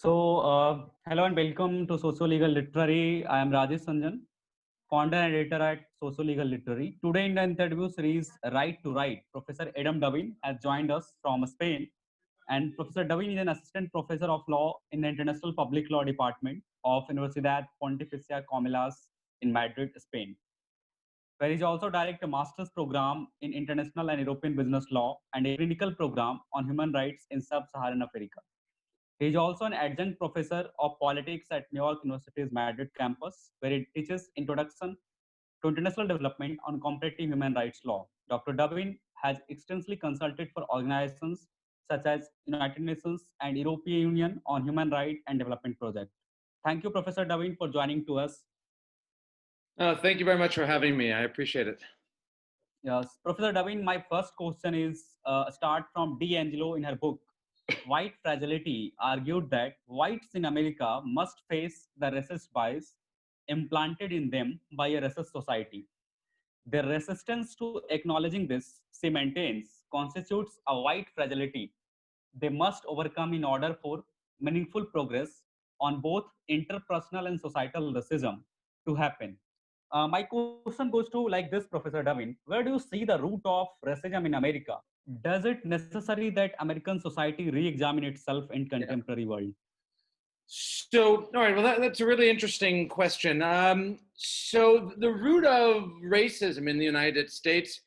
Hello and welcome to Socio-Legal Literary. I am Rajesh Ranjan, founder and editor at Socio-Legal Literary. Today in the interview series Right to Right, Professor Adam Dubin has joined us from Spain. And Professor Dubin is an assistant professor of law in the International Public Law Department of Universidad Pontificia Comillas in Madrid, Spain, where he also directs a master's program in international and European business law and a clinical program on human rights in sub-Saharan Africa. He is also an adjunct professor of politics at New York University's Madrid campus, where he teaches Introduction to International Development on Comparative Human Rights Law. Dr. Dubin has extensively consulted for organizations such as United Nations and European Union on human rights and development projects. Thank you, Professor Dubin, for joining to us. Thank you very much for having me. I appreciate it. Yes, Professor Dubin, my first question is start from D'Angelo in her book, White Fragility, argued that whites in America must face the racist bias implanted in them by a racist society. Their resistance to acknowledging this, she maintains, constitutes a white fragility they must overcome in order for meaningful progress on both interpersonal and societal racism to happen. My question goes to like this, Professor Dubin. Where do you see the root of racism in America? Does it necessary that American society re-examine itself in contemporary world? So, all right, well, that's a really interesting question. So the root of racism in the United States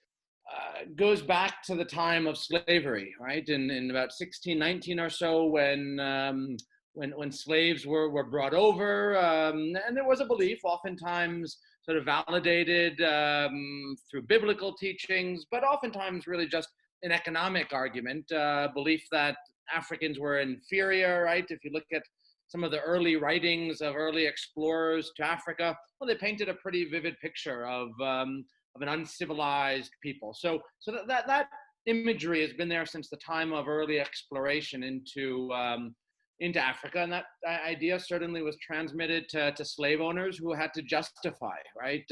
goes back to the time of slavery, right? In about 1619 or so, when slaves were brought over, and there was a belief, oftentimes sort of validated through biblical teachings, but oftentimes really just an economic argument, belief that Africans were inferior, right? If you look at some of the early writings of early explorers to Africa, well, they painted a pretty vivid picture of an uncivilized people. So that imagery has been there since the time of early exploration into Africa, and that idea certainly was transmitted to slave owners who had to justify, right,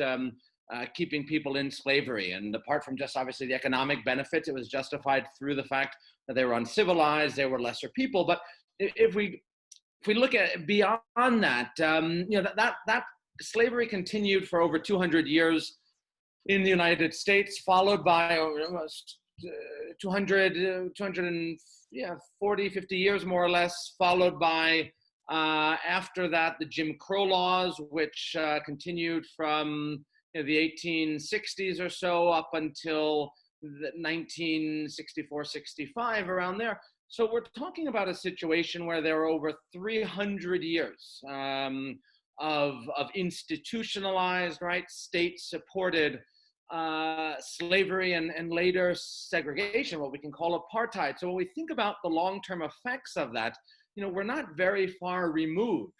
keeping people in slavery. And apart from just obviously the economic benefits, it was justified through the fact that they were uncivilized, they were lesser people. But if we look at beyond that, that slavery continued for over 200 years in the United States, followed by almost 40, 50 years more or less, followed by, after that, the Jim Crow laws, which continued from the 1860s or so up until the 1964, 65, around there. So we're talking about a situation where there are over 300 years of institutionalized, right, state-supported slavery and later segregation, what we can call apartheid. So when we think about the long-term effects of that, we're not very far removed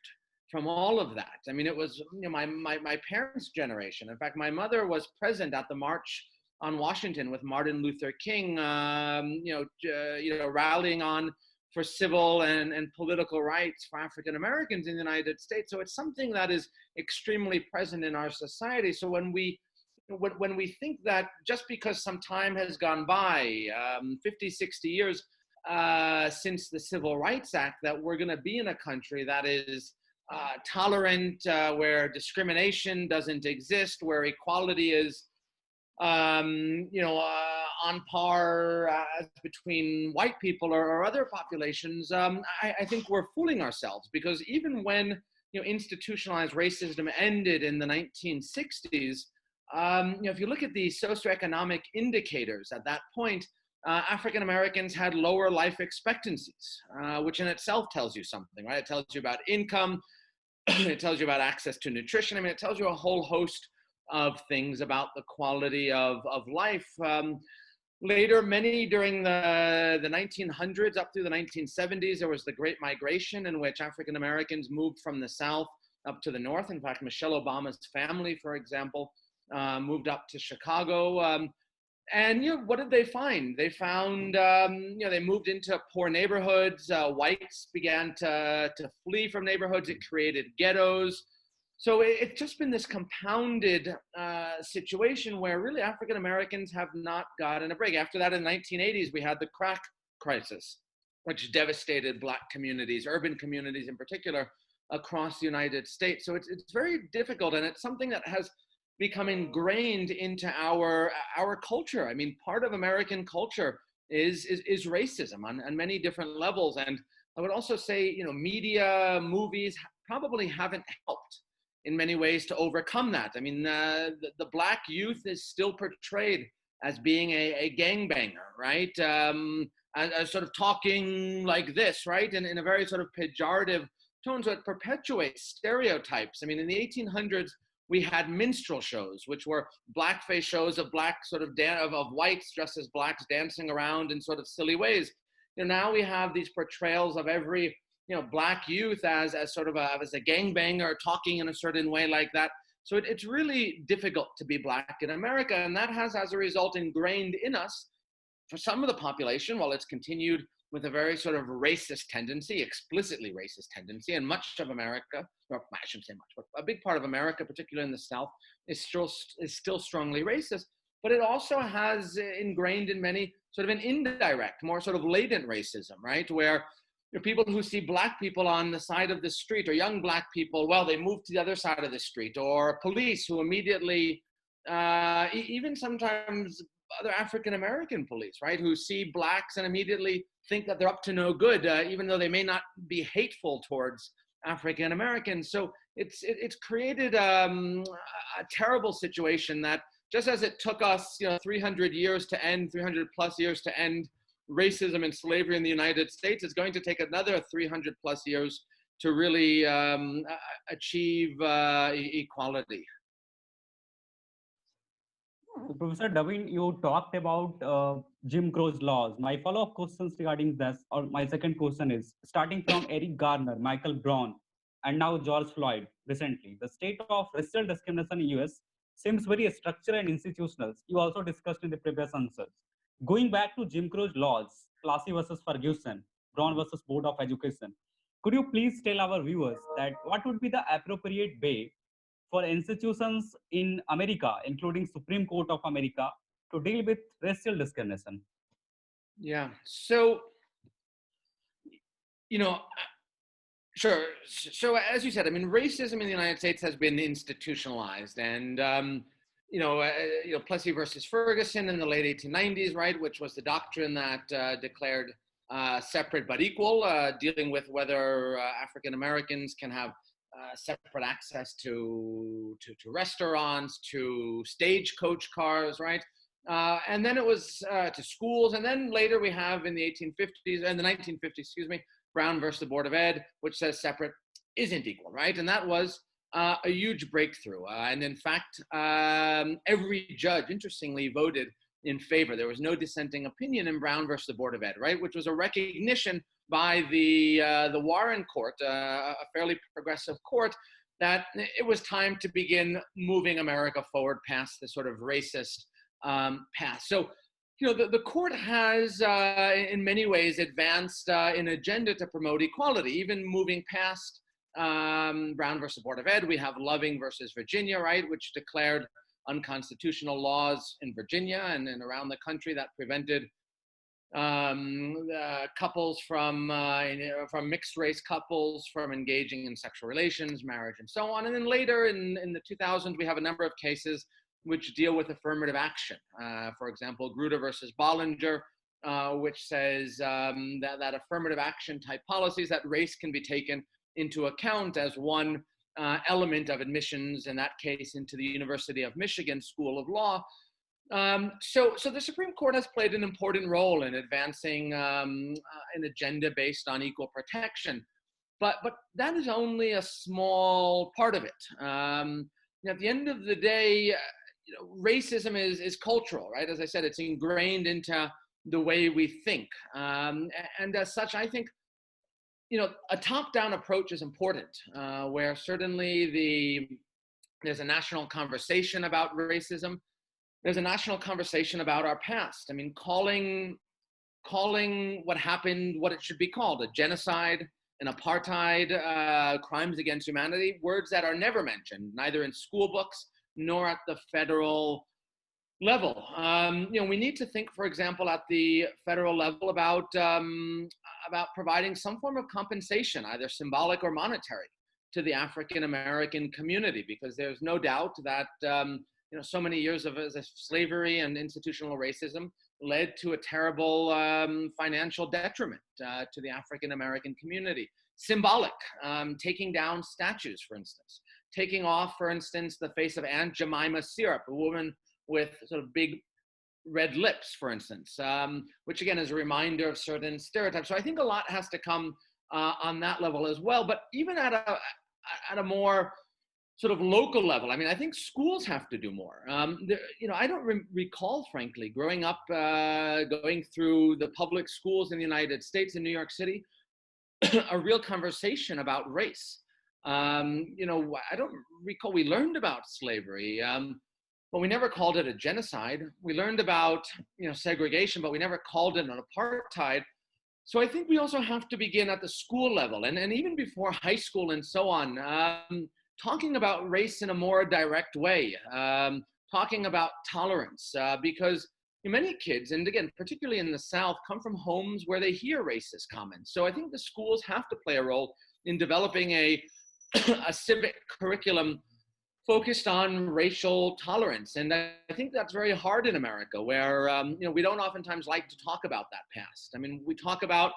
from all of that. I mean, it was my parents' generation. In fact, my mother was present at the March on Washington with Martin Luther King, rallying on for civil and political rights for African Americans in the United States. So it's something that is extremely present in our society. So when we think that just because some time has gone by, 50, 60 years since the Civil Rights Act, that we're going to be in a country that is tolerant, where discrimination doesn't exist, where equality is on par between white people or other populations, I think we're fooling ourselves, because even when institutionalized racism ended in the 1960s, if you look at the socioeconomic indicators at that point, African Americans had lower life expectancies, which in itself tells you something, right? It tells you about income, it tells you about access to nutrition. I mean, it tells you a whole host of things about the quality of life. Later, many during the 1900s up through the 1970s, there was the Great Migration, in which African Americans moved from the South up to the North. In fact, Michelle Obama's family, for example, moved up to Chicago. And what did they find? They found, they moved into poor neighborhoods. Whites began to flee from neighborhoods. It created ghettos. So it's just been this compounded situation where really African Americans have not gotten a break. After that, in the 1980s, we had the crack crisis. which devastated Black communities, urban communities in particular, across the United States. So it's very difficult, and it's something that has become ingrained into our culture. I mean, part of American culture is racism on many different levels. And I would also say, you know, media, movies probably haven't helped in many ways to overcome that. I mean, the Black youth is still portrayed as being a gangbanger, right? As sort of talking like this, right? And in a very sort of pejorative tone, so it perpetuates stereotypes. I mean, in the 1800s, we had minstrel shows, which were blackface shows of black sort of of whites dressed as blacks dancing around in sort of silly ways. You know, now we have these portrayals of every, you know, Black youth as sort of as a gangbanger, talking in a certain way like that. So it's really difficult to be Black in America, and that has, as a result, ingrained in us, for some of the population, while it's continued with a very sort of racist tendency, explicitly racist tendency, and much of America, or I shouldn't say much, but a big part of America, particularly in the South, is still strongly racist. But it also has ingrained in many sort of an indirect, more sort of latent racism, right? Where, you know, people who see Black people on the side of the street, or young Black people, well, they move to the other side of the street, or police who immediately, even sometimes other African-American police, right, who see Blacks and immediately think that they're up to no good, even though they may not be hateful towards African-Americans. So it's created a terrible situation that, just as it took us, you know, 300 years to end, 300 plus years to end racism and slavery in the United States, it's going to take another 300 plus years to really achieve equality. Professor Dubin, you talked about Jim Crow's laws. My follow-up questions regarding this, or my second question is, starting from Eric Garner, Michael Brown, and now George Floyd recently, the state of racial discrimination in US seems very structural and institutional. You also discussed in the previous answers. Going back to Jim Crow's laws, Plessy versus Ferguson, Brown versus Board of Education, could you please tell our viewers that what would be the appropriate way for institutions in America, including Supreme Court of America, to deal with racial discrimination? Yeah. So, you know, sure. So, as you said, I mean, racism in the United States has been institutionalized, and Plessy versus Ferguson in the late 1890s, right, which was the doctrine that declared separate but equal, dealing with whether African Americans can have separate access to restaurants, to stagecoach cars, right? And then it was to schools, and then later we have in the 1850s and the 1950s, excuse me, Brown versus the Board of Ed, which says separate isn't equal, right? And that was a huge breakthrough. And in fact, every judge, interestingly, voted in favor. There was no dissenting opinion in Brown versus the Board of Ed, right? Which was a recognition by the Warren Court, a fairly progressive court, that it was time to begin moving America forward past the sort of racist path. So, you know, the court has, in many ways, advanced an agenda to promote equality, even moving past Brown versus Board of Ed. We have Loving versus Virginia, right, which declared unconstitutional laws in Virginia and around the country that prevented couples from mixed race couples from engaging in sexual relations, marriage, and so on. And then later in the 2000s, we have a number of cases which deal with affirmative action. For example, Grutter versus Bollinger, which says that affirmative action type policies, that race can be taken into account as one element of admissions, in that case, into the University of Michigan School of Law. So the Supreme Court has played an important role in advancing an agenda based on equal protection, but that is only a small part of it. At the end of the day, you know, racism is cultural, right? As I said, it's ingrained into the way we think, and as such, I think, you know, a top-down approach is important, where certainly there's a national conversation about racism. There's a national conversation about our past. I mean, calling what happened what it should be called, a genocide, an apartheid, crimes against humanity, words that are never mentioned, neither in school books nor at the federal level. We need to think, for example, at the federal level about providing some form of compensation, either symbolic or monetary, to the African American community, because there's no doubt that so many years of slavery and institutional racism led to a terrible financial detriment to the African American community. Symbolic, taking down statues, for instance, taking off, for instance, the face of Aunt Jemima Syrup, a woman with sort of big red lips, for instance, which again is a reminder of certain stereotypes. So I think a lot has to come on that level as well. But even at a more sort of local level, I mean, I think schools have to do more. I don't recall, frankly, growing up, going through the public schools in the United States, in New York City, a real conversation about race. I don't recall. We learned about slavery, but we never called it a genocide. We learned about segregation, but we never called it an apartheid. So I think we also have to begin at the school level, and even before high school and so on, talking about race in a more direct way, talking about tolerance, because many kids, and again, particularly in the South, come from homes where they hear racist comments. So I think the schools have to play a role in developing a civic curriculum focused on racial tolerance. And I think that's very hard in America, where we don't oftentimes like to talk about that past. I mean, we talk about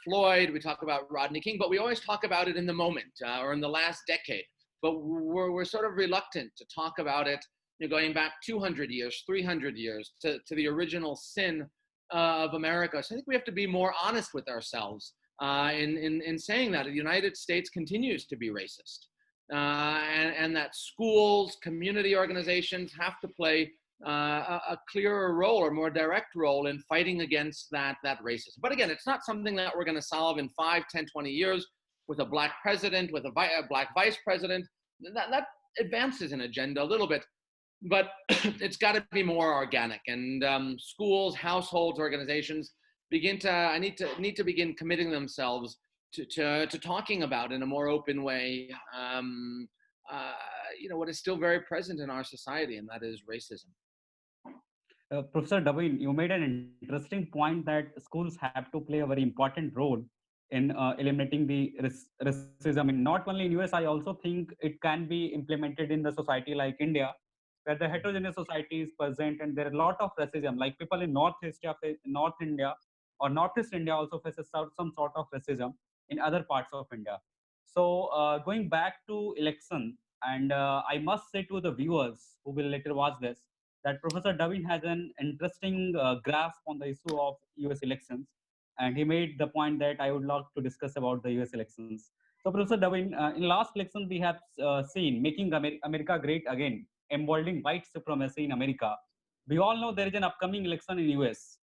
Floyd, we talk about Rodney King, but we always talk about it in the moment or in the last decade. But we're sort of reluctant to talk about it going back 200 years, 300 years to the original sin of America. So I think we have to be more honest with ourselves in saying that the United States continues to be racist, and that schools, community organizations have to play a clearer role or more direct role in fighting against that racism. But again, it's not something that we're going to solve in 5, 10, 20 years with a black president, with a black vice president. That advances an agenda a little bit, but it's got to be more organic. And schools, households, organizations need to begin committing themselves to talking about in a more open way what is still very present in our society, and that is racism. Professor Dubin, you made an interesting point that schools have to play a very important role in eliminating the racism. And not only in US, I also think it can be implemented in the society like India, where the heterogeneous society is present and there are a lot of racism. Like people in Northeast India or Northeast India also faces some sort of racism in other parts of India. So going back to election, and I must say to the viewers who will later watch this, that Professor Dubin has an interesting grasp on the issue of US elections. And he made the point that I would love to discuss about the US elections. So Professor Dubin, in last election, we have seen Making America Great Again, emboldening white supremacy in America. We all know there is an upcoming election in US.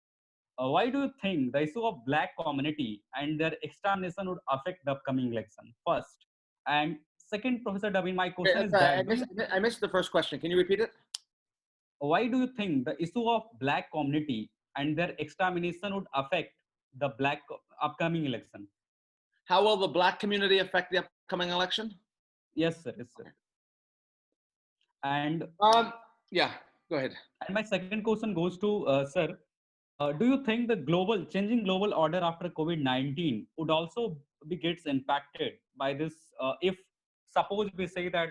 Why do you think the issue of black community and their extermination would affect the upcoming election? First. And second, Professor Dubin, my question is that I missed the first question. Can you repeat it? Why do you think the issue of black community and their extermination would affect the upcoming election? How will the black community affect the upcoming election? Yes, sir. Yes, sir. And yeah, go ahead. And my second question goes to sir. Do you think the changing global order after COVID-19 would also gets impacted by this? If suppose we say that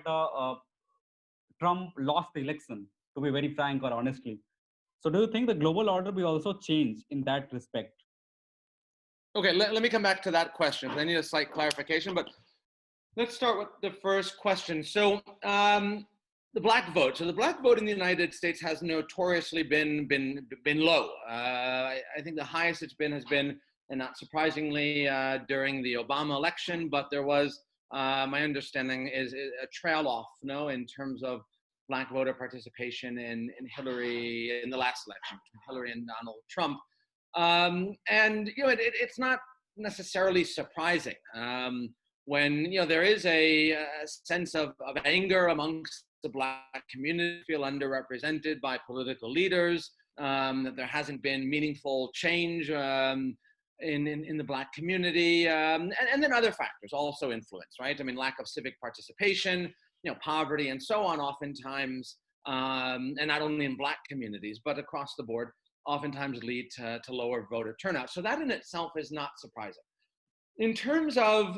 Trump lost the election, to be very frank or honestly. So do you think the global order will also change in that respect? Okay, let me come back to that question. I need a slight clarification, but let's start with the first question. So the black vote. So the black vote in the United States has notoriously been low. I think the highest it's been has been, and not surprisingly, during the Obama election, but there was, my understanding is a trail off, in terms of black voter participation in Hillary in the last election, between Hillary and Donald Trump. And it's not necessarily surprising when there is a sense of anger amongst the black community, feel underrepresented by political leaders, that there hasn't been meaningful change in the black community, and then other factors also influence, right? I mean, lack of civic participation, poverty and so on oftentimes and not only in Black communities, but across the board, oftentimes lead to lower voter turnout. So that in itself is not surprising. In terms of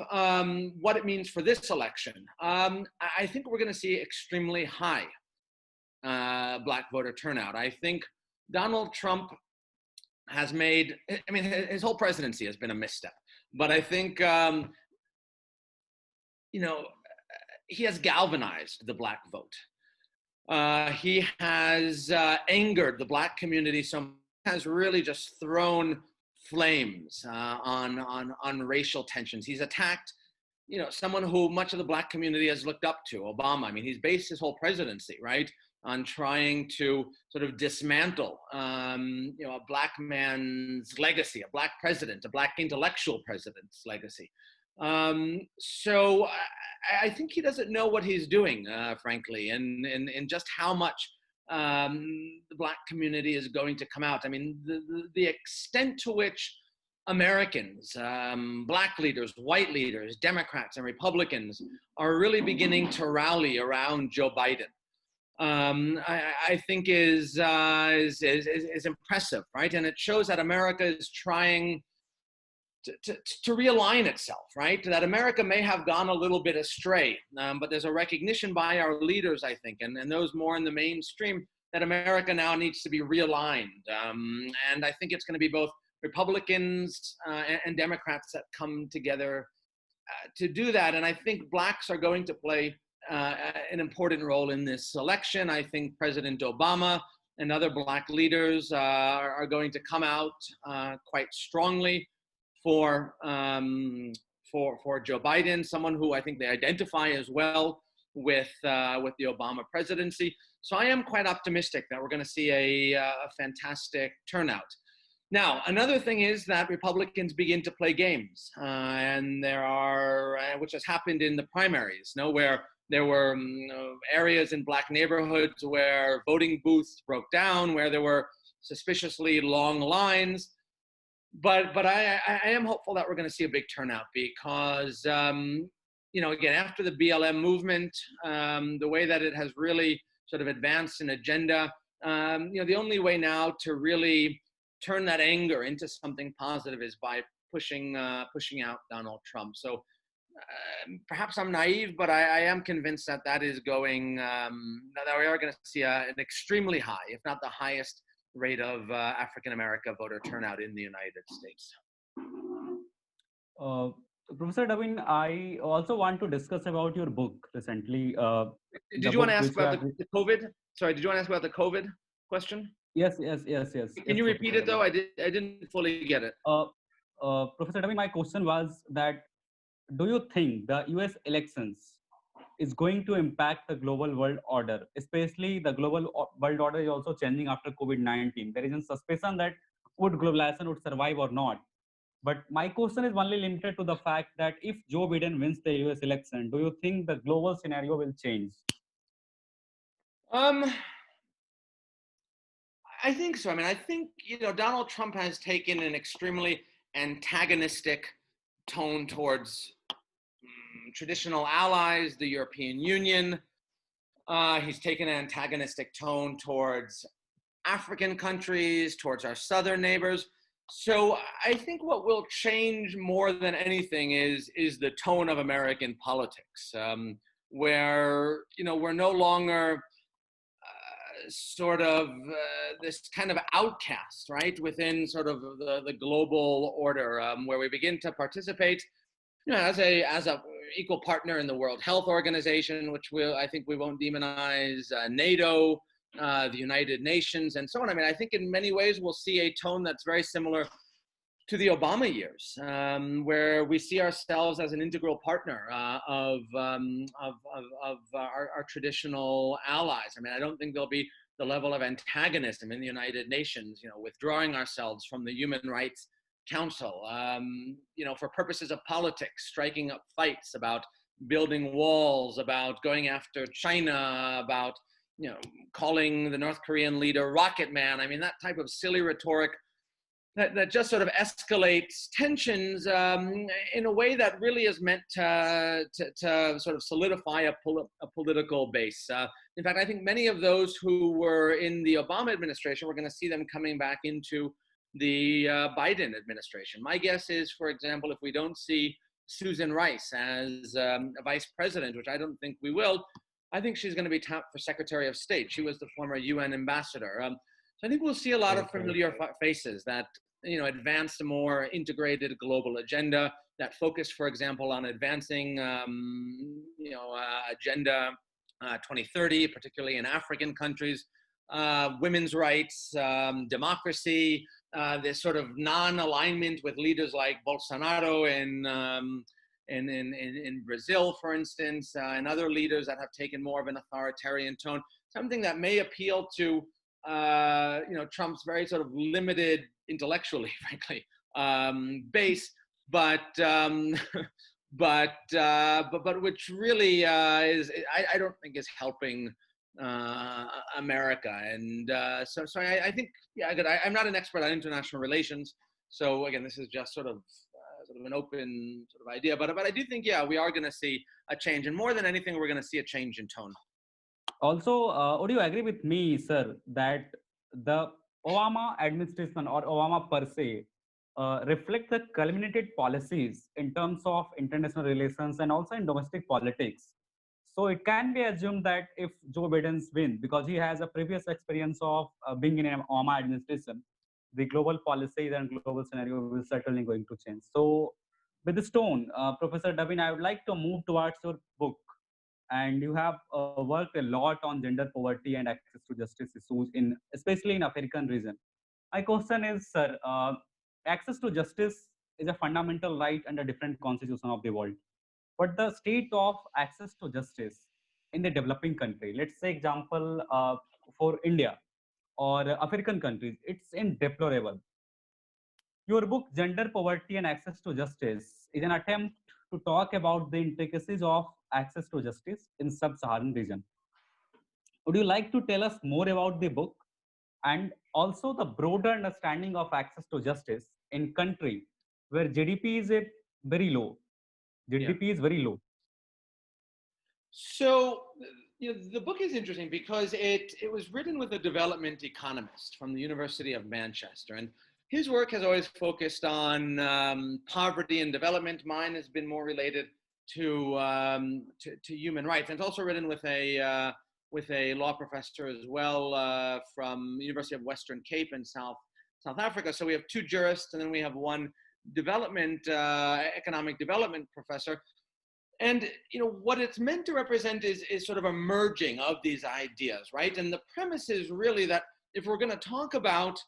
what it means for this election, I think we're going to see extremely high Black voter turnout. I think Donald Trump has made, I mean, his whole presidency has been a misstep, but I think, he has galvanized the Black vote. He has angered the Black community, so has really just thrown flames on racial tensions. He's attacked, someone who much of the Black community has looked up to, Obama. I mean, he's based his whole presidency, right, on trying to sort of dismantle, a Black man's legacy, a Black president, a Black intellectual president's legacy. So I think he doesn't know what he's doing, frankly, and just how much the Black community is going to come out. I mean, the extent to which Americans, Black leaders, white leaders, Democrats, and Republicans are really beginning to rally around Joe Biden, I think is impressive, right? And it shows that America is trying to realign itself, right? That America may have gone a little bit astray, but there's a recognition by our leaders, I think, and those more in the mainstream, that America now needs to be realigned. And I think it's going to be both Republicans and Democrats that come together to do that. And I think Blacks are going to play an important role in this election. I think President Obama and other Black leaders are going to come out quite strongly for Joe Biden, someone who I think they identify as well with the Obama presidency. So I am quite optimistic that we're going to see a fantastic turnout. Now, another thing is that Republicans begin to play games, and there are, which has happened in the primaries, where there were areas in Black neighborhoods where voting booths broke down, where there were suspiciously long lines. But I am hopeful that we're going to see a big turnout because, again, after the BLM movement, the way that it has really sort of advanced an agenda, the only way now to really turn that anger into something positive is by pushing out Donald Trump. So perhaps I'm naive, but I am convinced that is going, that we are going to see an extremely high, if not the highest, rate of African American voter turnout in the United States. Professor Dubin, I also want to discuss about your book recently. Did you want to ask about the COVID? Sorry, did you want to ask about the COVID question? Yes. Can you repeat it though? I didn't fully get it. Professor Dubin, my question was that, do you think the US elections is going to impact the global world order, especially the global world order is also changing after COVID-19. There is a suspicion that would globalization would survive or not. But my question is only limited to the fact that if Joe Biden wins the US election, do you think the global scenario will change? I think so. I mean, I think, Donald Trump has taken an extremely antagonistic tone towards traditional allies, the European Union. He's taken an antagonistic tone towards African countries, towards our southern neighbors. So I think what will change more than anything is the tone of American politics, where, we're no longer sort of this kind of outcast, right, within sort of the global order, where we begin to participate, as a equal partner in the World Health Organization, which I think we won't demonize, NATO, the United Nations, and so on. I mean, I think in many ways we'll see a tone that's very similar to the Obama years, where we see ourselves as an integral partner of our traditional allies. I mean, I don't think there'll be the level of antagonism in the United Nations, withdrawing ourselves from the Human Rights Council, for purposes of politics, striking up fights about building walls, about going after China, about, calling the North Korean leader Rocket Man. I mean, that type of silly rhetoric that just sort of escalates tensions in a way that really is meant to sort of solidify a political base. In fact, I think many of those who were in the Obama administration, we're going to see them coming back into the Biden administration. My guess is, for example, if we don't see Susan Rice as a vice president, which I don't think we will, I think she's going to be tapped for Secretary of State. She was the former UN ambassador. So I think we'll see a lot of familiar faces that, you know, advance a more integrated global agenda, that focus, for example, on advancing, Agenda 2030, particularly in African countries, women's rights, democracy, this sort of non-alignment with leaders like Bolsonaro in Brazil, for instance, and other leaders that have taken more of an authoritarian tone, something that may appeal to Trump's very sort of limited intellectually, frankly, base, but which really I don't think is helping America. And so I think, I'm not an expert on international relations. So again, this is just sort of an open sort of idea, but I do think, we are going to see a change, and more than anything, we're going to see a change in tone. Also, would you agree with me, sir, that the Obama administration or Obama per se reflect the culminated policies in terms of international relations and also in domestic politics? So it can be assumed that if Joe Biden's win, because he has a previous experience of being in an Obama administration, the global policies and global scenario will certainly going to change. So with this tone, Professor Dubin, I would like to move towards your book. And you have worked a lot on gender poverty and access to justice issues, especially in African region. My question is, sir, access to justice is a fundamental right under different constitutions of the world. But the state of access to justice in the developing country, let's say example for India or African countries, it's deplorable. Your book, Gender Poverty and Access to Justice, is an attempt to talk about the intricacies of access to justice in sub-Saharan region. Would you like to tell us more about the book and also the broader understanding of access to justice in country where GDP is very low? GDP is very low. So, the book is interesting because it was written with a development economist from the University of Manchester, and his work has always focused on poverty and development. Mine has been more related to human rights, and it's also written with a law professor as well from the University of Western Cape in South Africa. So we have two jurists, and then we have one economic development professor. And what it's meant to represent is sort of a merging of these ideas, right? And the premise is really that if we're going to talk about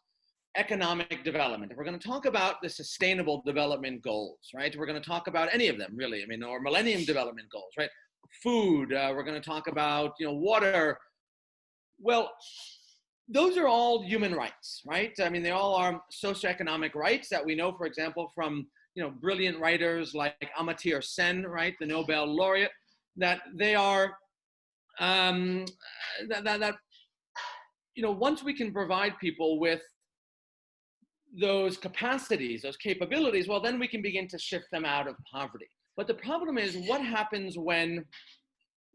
economic development, if we're going to talk about the sustainable development goals, right? We're going to talk about any of them, really. Or Millennium Development Goals, right? Food, we're going to talk about, water. Well, those are all human rights, right? They all are socioeconomic rights that we know, for example, from brilliant writers like Amartya Sen, right, the Nobel laureate, that they are once we can provide people with those capacities, those capabilities, well, then we can begin to shift them out of poverty. But the problem is, what happens when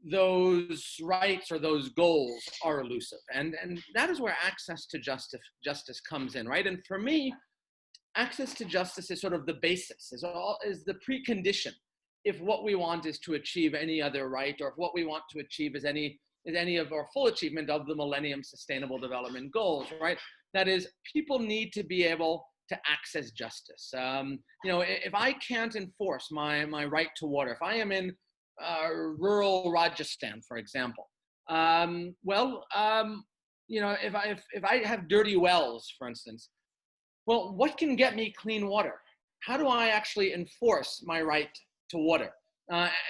those rights or those goals are elusive? And that is where access to justice comes in, right? And for me, access to justice is sort of the basis, is the precondition if what we want is to achieve any other right, or if what we want to achieve is any of our full achievement of the Millennium Sustainable Development Goals, right? That is, people need to be able to access justice. If I can't enforce my right to water, if I am in rural Rajasthan, for example, if I have dirty wells, for instance, well, what can get me clean water? How do I actually enforce my right to water?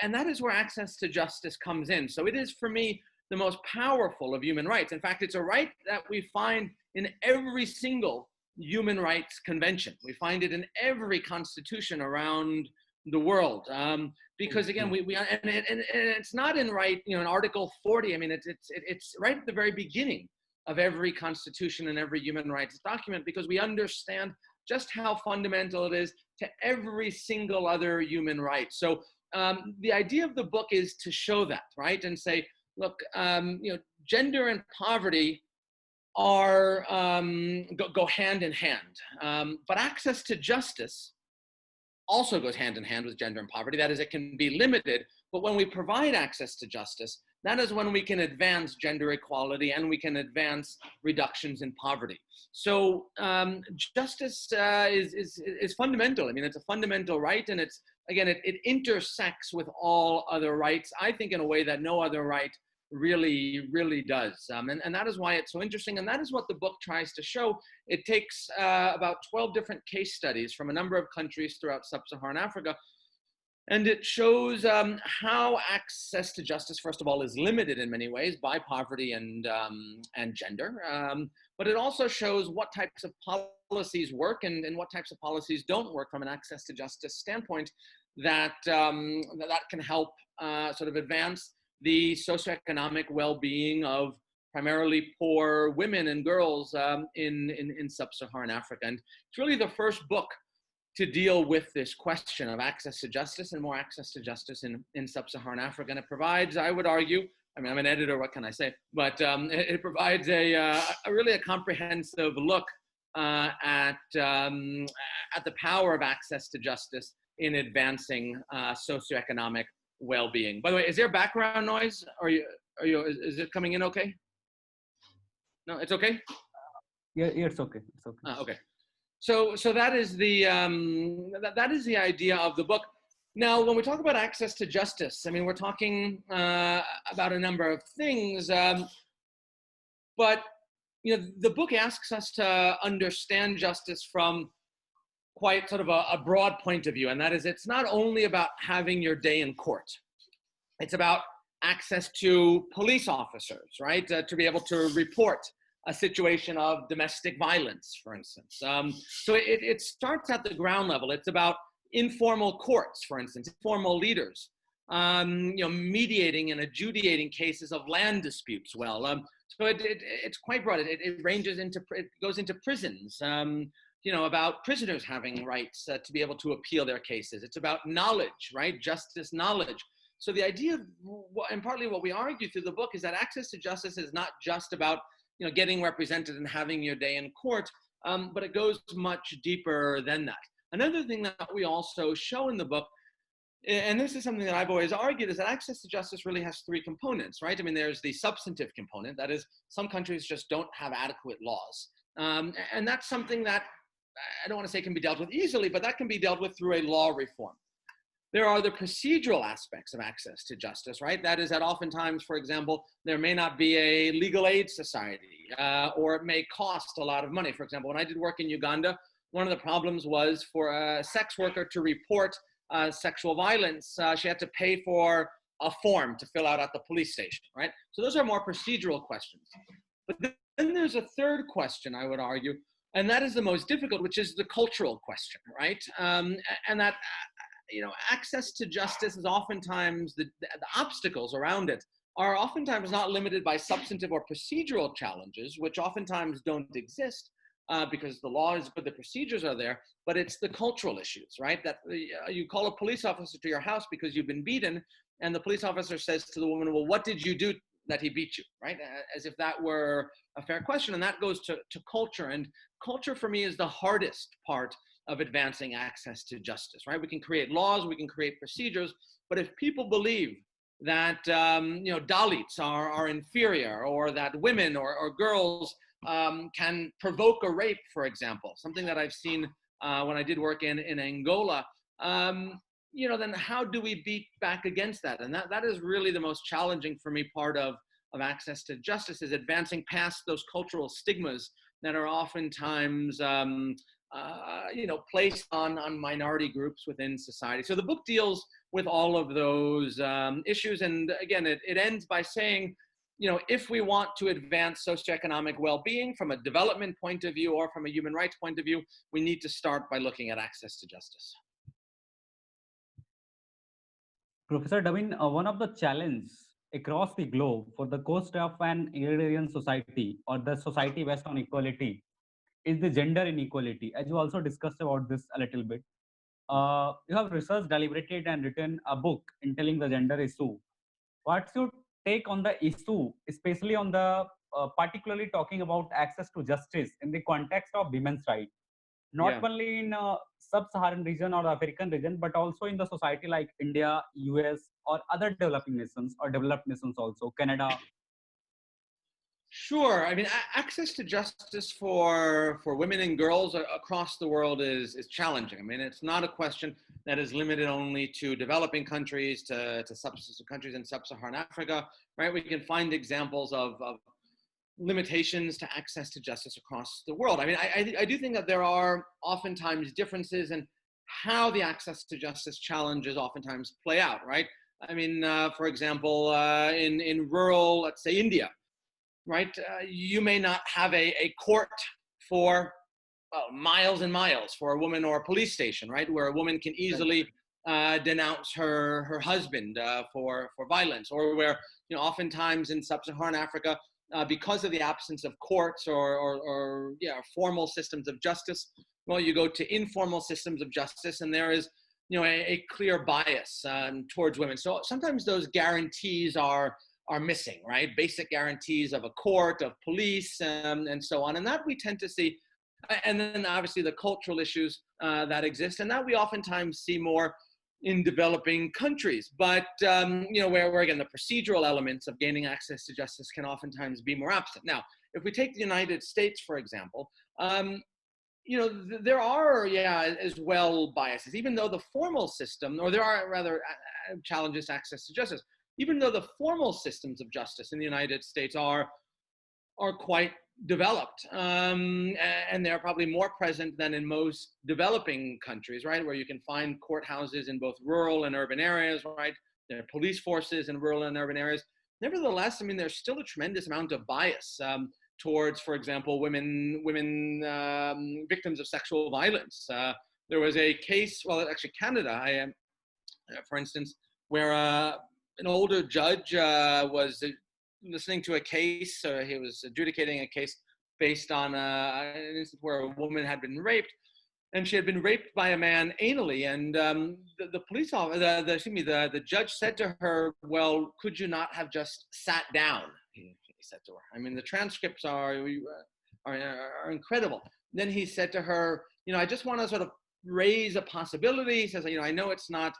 And that is where access to justice comes in. So it is, for me, the most powerful of human rights. In fact, it's a right that we find in every single human rights convention. We find it in every constitution around the world. Because again, it's not in in Article 40. It's right at the very beginning of every constitution and every human rights document, because we understand just how fundamental it is to every single other human right. So the idea of the book is to show that, right? And say, look, gender and poverty are go hand in hand, but access to justice also goes hand in hand with gender and poverty. That is, it can be limited, but when we provide access to justice, that is when we can advance gender equality and we can advance reductions in poverty. So justice is fundamental. I mean, it's a fundamental right, and it's, again, it intersects with all other rights, I think, in a way that no other right really does. And that is why it's so interesting. And that is what the book tries to show. It takes about 12 different case studies from a number of countries throughout sub-Saharan Africa. And it shows how access to justice, first of all, is limited in many ways by poverty and gender. But it also shows what types of policies work and what types of policies don't work from an access to justice standpoint that can help sort of advance the socioeconomic well-being of primarily poor women and girls in sub-Saharan Africa. And it's really the first book to deal with this question of access to justice and more access to justice in sub-Saharan Africa. And it provides, I would argue, I mean, I'm an editor, what can I say? But it provides a really a comprehensive look at the power of access to justice in advancing socioeconomic well-being. By the way, is there background noise? Is it coming in okay? No, it's okay? Yeah, it's okay. It's okay. Okay. So that is the idea of the book. Now, when we talk about access to justice, I mean, we're talking about a number of things, but the book asks us to understand justice from quite sort of a broad point of view, and that is, it's not only about having your day in court. It's about access to police officers, right, to be able to report a situation of domestic violence, for instance. So it starts at the ground level. It's about informal courts, for instance, informal leaders, mediating and adjudicating cases of land disputes. Well, so it's quite broad. It ranges into, it goes into prisons. About prisoners having rights to be able to appeal their cases. It's about knowledge, right? Justice knowledge. So the idea of, and partly what we argue through the book, is that access to justice is not just about, getting represented and having your day in court, but it goes much deeper than that. Another thing that we also show in the book, and this is something that I've always argued, is that access to justice really has three components, right? I mean, there's the substantive component. That is, some countries just don't have adequate laws. And that's something that I don't want to say can be dealt with easily, but that can be dealt with through a law reform. There are the procedural aspects of access to justice, right? That is that oftentimes, for example, there may not be a legal aid society, or it may cost a lot of money. For example, when I did work in Uganda, one of the problems was for a sex worker to report sexual violence, she had to pay for a form to fill out at the police station, right? So those are more procedural questions. But then there's a third question, I would argue, and that is the most difficult, which is the cultural question, right? And that, access to justice is oftentimes, the obstacles around it are oftentimes not limited by substantive or procedural challenges, which oftentimes don't exist because the law is, but the procedures are there, but it's the cultural issues, right? That you call a police officer to your house because you've been beaten, and the police officer says to the woman, well, what did you do that he beat you, right? As if that were a fair question. And that goes to culture. And culture for me is the hardest part of advancing access to justice, right? We can create laws, we can create procedures, but if people believe that, Dalits are inferior, or that women or girls can provoke a rape, for example, something that I've seen when I did work in Angola, then how do we beat back against that? And that is really the most challenging for me part of access to justice, is advancing past those cultural stigmas that are oftentimes, placed on minority groups within society. So the book deals with all of those issues. And again, it ends by saying, if we want to advance socioeconomic well-being from a development point of view or from a human rights point of view, we need to start by looking at access to justice. Professor Dubin, one of the challenges across the globe for the cost of an agrarian society or the society based on equality is the gender inequality. As you also discussed about this a little bit, you have researched, deliberated, and written a book entailing the gender issue. What's your take on the issue, especially on the particularly talking about access to justice in the context of women's rights, not Yeah. only in sub-Saharan region or African region, but also in the society like India, US, or other developing nations or developed nations also, Canada? Sure. I mean, access to justice for women and girls across the world is challenging. I mean, it's not a question that is limited only to developing countries, to countries in sub-Saharan Africa, right? We can find examples of limitations to access to justice across the world. I mean, I do think that there are oftentimes differences in how the access to justice challenges oftentimes play out, right? I mean, for example, in rural, let's say India, right? You may not have a court for miles and miles for a woman, or a police station, right? Where a woman can easily denounce her husband for violence, or where, oftentimes in sub-Saharan Africa, because of the absence of courts or formal systems of justice, well, you go to informal systems of justice, and there is, a clear bias towards women. So sometimes those guarantees are missing, right? Basic guarantees of a court, of police, and so on. And that we tend to see. And then obviously the cultural issues that exist, and that we oftentimes see more in developing countries. But, where again, the procedural elements of gaining access to justice can oftentimes be more absent. Now, if we take the United States, for example, there are, as well, biases, even though the formal system, or there are rather challenges to access to justice, even though the formal systems of justice in the United States are quite developed, and they're probably more present than in most developing countries, right? Where you can find courthouses in both rural and urban areas, right? There are police forces in rural and urban areas. Nevertheless, I mean, there's still a tremendous amount of bias towards, for example, women victims of sexual violence. There was a case, well, actually Canada, for instance, where an older judge was listening to a case, he was adjudicating a case based on an instance where a woman had been raped, and she had been raped by a man anally. And the police officer, the judge said to her, "Well, could you not have just sat down?" He said to her. I mean, the transcripts are incredible. Then he said to her, "I just want to sort of raise a possibility." He says, "I know it's not,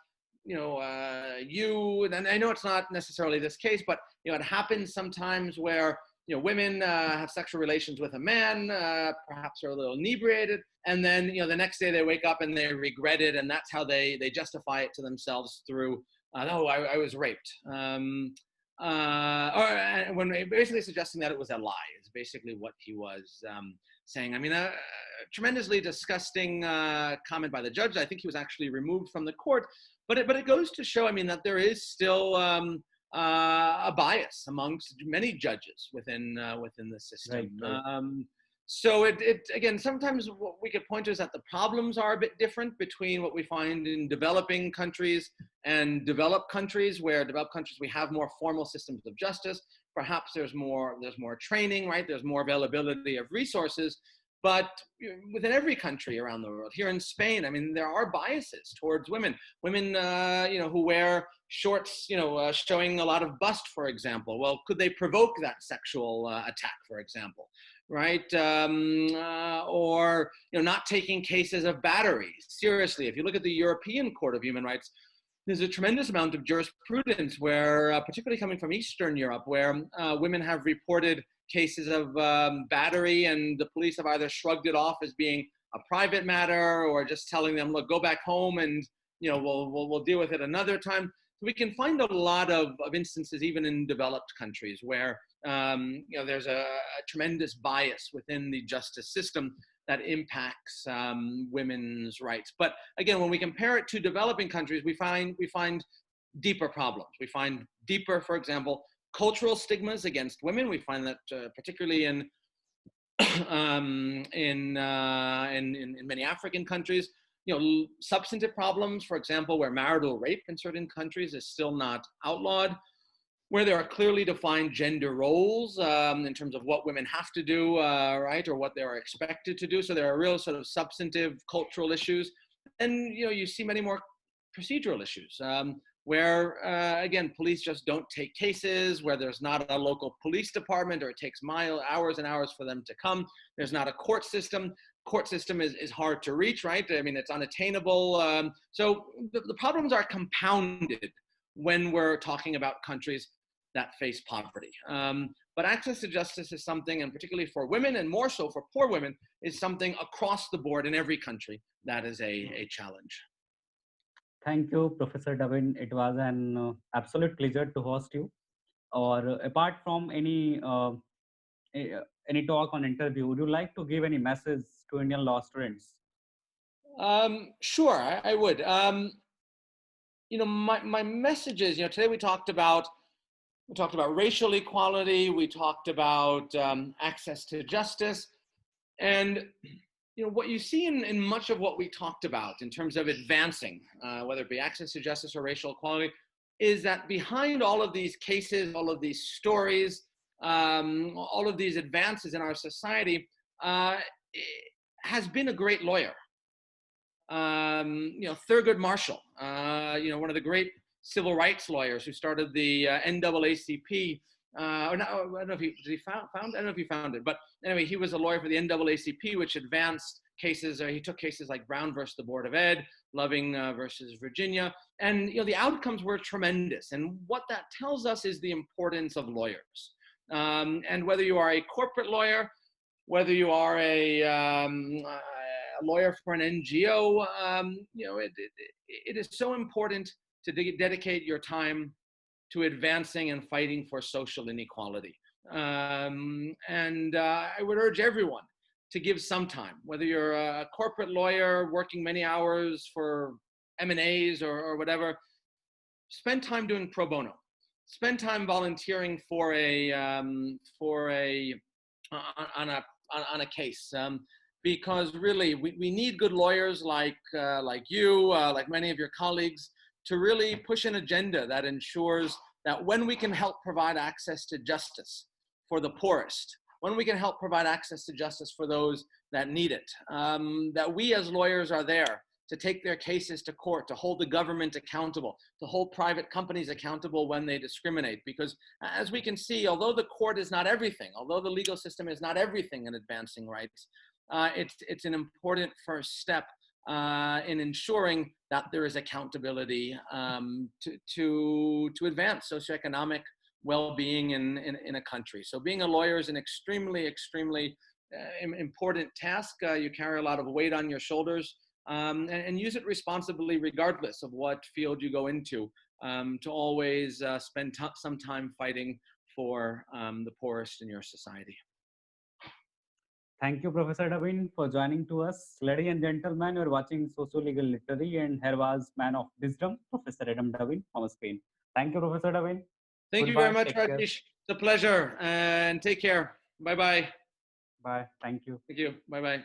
you, and I know it's not necessarily this case, but it happens sometimes where women have sexual relations with a man, perhaps are a little inebriated, and then the next day they wake up and they regret it, and that's how they justify it to themselves through, oh, I was raped." Or when basically suggesting that it was a lie is basically what he was saying. I mean, a tremendously disgusting comment by the judge. I think he was actually removed from the court. But it goes to show, I mean, that there is still a bias amongst many judges within the system. Right. So it again, sometimes what we could point to is that the problems are a bit different between what we find in developing countries and developed countries. Where developed countries, we have more formal systems of justice. Perhaps there's more training, right? There's more availability of resources. But within every country around the world, here in Spain, I mean, there are biases towards women who wear shorts, showing a lot of bust, for example. Well, could they provoke that sexual attack, for example, right? Or not taking cases of battery seriously. If you look at the European Court of Human Rights, there's a tremendous amount of jurisprudence where, particularly coming from Eastern Europe, where women have reported cases of battery, and the police have either shrugged it off as being a private matter, or just telling them, look, go back home and we'll deal with it another time. So we can find a lot of instances, even in developed countries, where there's a tremendous bias within the justice system that impacts women's rights. But again, when we compare it to developing countries, we find deeper problems. We find deeper, for example, cultural stigmas against women. We find that particularly in many African countries. Substantive problems, for example, where marital rape in certain countries is still not outlawed. where there are clearly defined gender roles in terms of what women have to do, right, or what they are expected to do. So there are real sort of substantive cultural issues. And, you see many more procedural issues where, again, police just don't take cases, where there's not a local police department, or it takes hours and hours for them to come. There's not a court system. Court system is hard to reach, right? I mean, it's unattainable. So the problems are compounded when we're talking about countries that face poverty. But access to justice is something, and particularly for women, and more so for poor women, is something across the board in every country that is a challenge. Thank you, Professor Dubin. It was an absolute pleasure to host you. Or apart from any talk on interview, would you like to give any message to Indian law students? Sure, I would. My message is, today we talked about racial equality, we talked about access to justice, and what you see in much of what we talked about in terms of advancing, whether it be access to justice or racial equality, is that behind all of these cases, all of these stories, all of these advances in our society, has been a great lawyer. Thurgood Marshall, one of the great civil rights lawyers who started the NAACP. I don't know if he found it, but anyway, he was a lawyer for the NAACP, which advanced cases. He took cases like Brown versus the Board of Ed, Loving versus Virginia, and the outcomes were tremendous. And what that tells us is the importance of lawyers. And whether you are a corporate lawyer, whether you are a lawyer for an NGO, it is so important to dedicate your time to advancing and fighting for social inequality. And I would urge everyone to give some time, whether you're a corporate lawyer working many hours for M&As or whatever, spend time doing pro bono. Spend time volunteering on a case. Because really, we need good lawyers like you, like many of your colleagues, to really push an agenda that ensures that when we can help provide access to justice for the poorest, when we can help provide access to justice for those that need it, that we as lawyers are there to take their cases to court, to hold the government accountable, to hold private companies accountable when they discriminate. Because as we can see, although the court is not everything, although the legal system is not everything in advancing rights, it's an important first step in ensuring that there is accountability to advance socioeconomic well-being in a country. So being a lawyer is an extremely, extremely important task. You carry a lot of weight on your shoulders, and use it responsibly regardless of what field you go into, to always spend some time fighting for the poorest in your society. Thank you, Professor Dubin, for joining to us. Ladies and gentlemen, you're watching Socio-Legal Literary, and here was man of wisdom, Professor Adam Dubin from Spain. Thank you, Professor Dubin. Thank you very much, Rajesh. It's a pleasure, and take care. Bye-bye. Bye. Thank you. Thank you. Bye-bye.